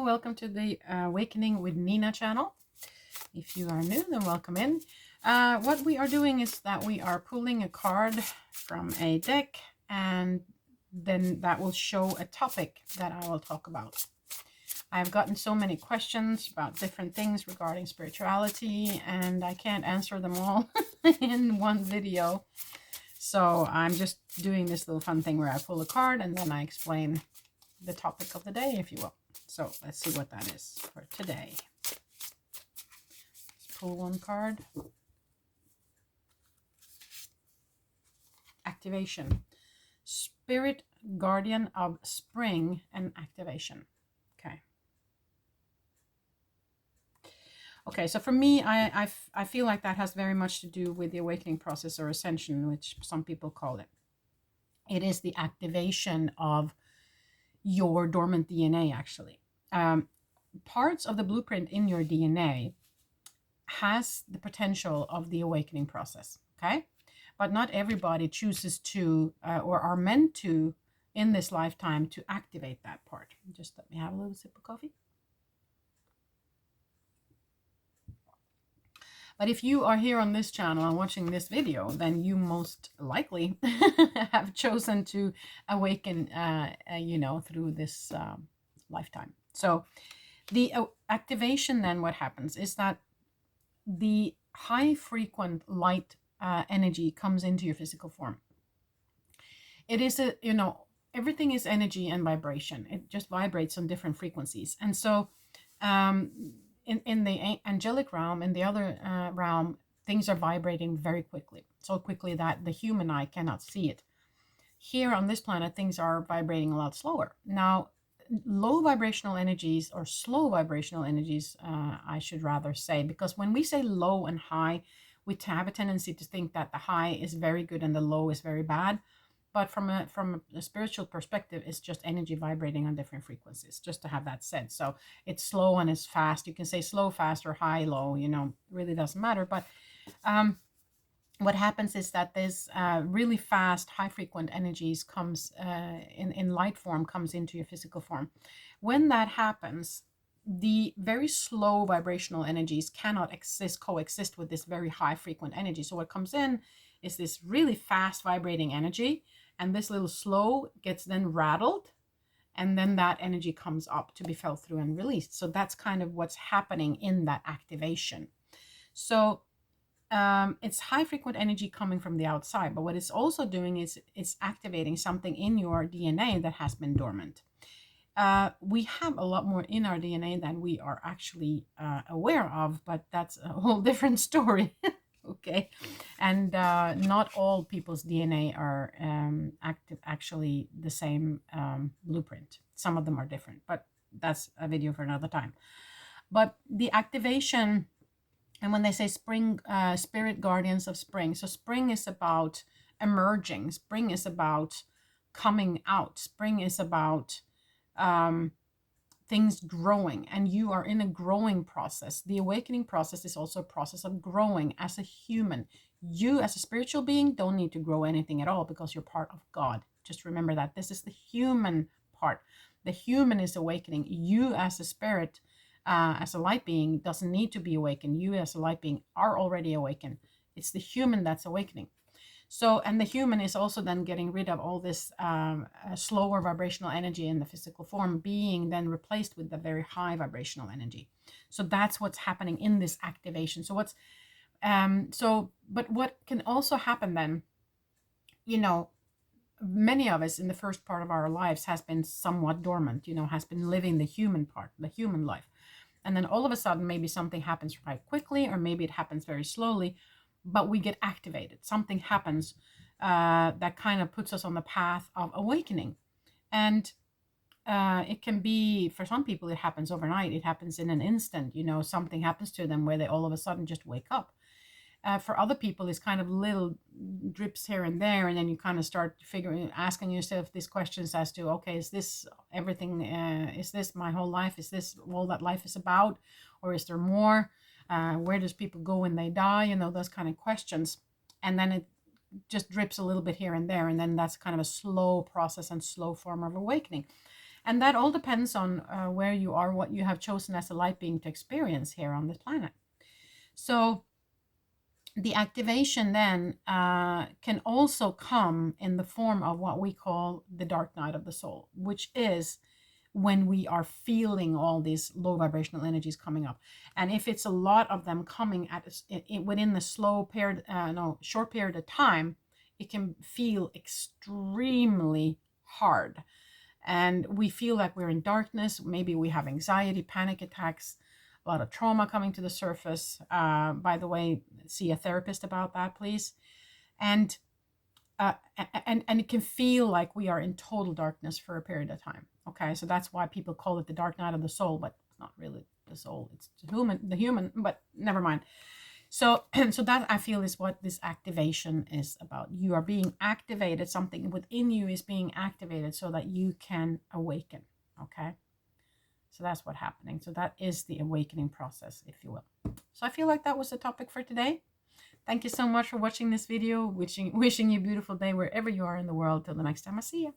Hello, welcome to the Awakening with Nina channel. If you are new, then welcome in. What we are doing is that we are pulling a card from a deck, and then that will show a topic that I will talk about. I've gotten so many questions about different things regarding spirituality, and I can't answer them all in one video. So I'm just doing this little fun thing where I pull a card and then I explain the topic of the day, if you will. So let's see what that is for today. Let's pull one card. Activation. Spirit guardian of spring and activation. Okay, so for me, I feel like that has very much to do with the awakening process or ascension, which some people call it. It is the activation of your dormant DNA, actually. Parts of the blueprint in your DNA has the potential of the awakening process, okay? But not everybody chooses to or are meant to in this lifetime to activate that part. Just let me have a little sip of coffee. But if you are here on this channel and watching this video, then you most likely have chosen to awaken, through this lifetime. So the activation, then what happens is that the high frequent light energy comes into your physical form. It is everything is energy and vibration. It just vibrates on different frequencies. And so in the angelic realm, in the other realm, things are vibrating very quickly. So quickly that the human eye cannot see it. Here on this planet, things are vibrating a lot slower. Now, low vibrational energies, or slow vibrational energies, I should rather say, because when we say low and high, we have a tendency to think that the high is very good and the low is very bad. But from a spiritual perspective, it's just energy vibrating on different frequencies, just to have that said. So it's slow and it's fast. You can say slow, fast, or high, low, really doesn't matter. But what happens is that this really fast, high frequent energies comes in light form, comes into your physical form. When that happens, the very slow vibrational energies cannot coexist with this very high frequent energy. So what comes in is this really fast vibrating energy, and this little slow gets then rattled, and then that energy comes up to be felt through and released. So that's kind of what's happening in that activation. So it's high frequent energy coming from the outside, but what it's also doing is it's activating something in your DNA that has been dormant. We have a lot more in our DNA than we are actually aware of, but that's a whole different story. Okay, and not all people's DNA are actually the same blueprint. Some of them are different, but that's a video for another time. But the activation, and when they say spring, spirit guardians of spring, so spring is about emerging, spring is about coming out, spring is about things growing, and you are in a growing process. The awakening process is also a process of growing as a human. You as a spiritual being don't need to grow anything at all, because you're part of God. Just remember that this is the human part. The human is awakening. You as a spirit, as a light being, doesn't need to be awakened. You as a light being are already awakened. It's the human that's awakening. So, and the human is also then getting rid of all this slower vibrational energy in the physical form, being then replaced with the very high vibrational energy. So that's what's happening in this activation. So but what can also happen then, many of us in the first part of our lives has been somewhat dormant, has been living the human part, the human life. And then all of a sudden, maybe something happens quite quickly, or maybe it happens very slowly, but we get activated. Something happens that kind of puts us on the path of awakening. And it can be, for some people, it happens overnight. It happens in an instant. Something happens to them where they all of a sudden just wake up. For other people, it's kind of little drips here and there, and then you kind of start asking yourself these questions as to, okay, is this everything? Is this my whole life? Is this all that life is about? Or is there more? Where does people go when they die? Those kind of questions. And then it just drips a little bit here and there. And then that's kind of a slow process and slow form of awakening. And that all depends on where you are, what you have chosen as a light being to experience here on this planet. So the activation then can also come in the form of what we call the dark night of the soul, which is when we are feeling all these low vibrational energies coming up. And if it's a lot of them coming at us within the short period of time, it can feel extremely hard. And we feel like we're in darkness. Maybe we have anxiety, panic attacks, a lot of trauma coming to the surface. By the way, see a therapist about that, please. And it can feel like we are in total darkness for a period of time. Okay, so that's why people call it the dark night of the soul, but it's not really the soul, it's the human, but never mind. So so that, I feel, is what this activation is about. You are being activated, something within you is being activated so that you can awaken. Okay, so that's what's happening. So that is the awakening process, if you will. So I feel like that was the topic for today. Thank you so much for watching this video. Wishing you a beautiful day wherever you are in the world. Till the next time I see you.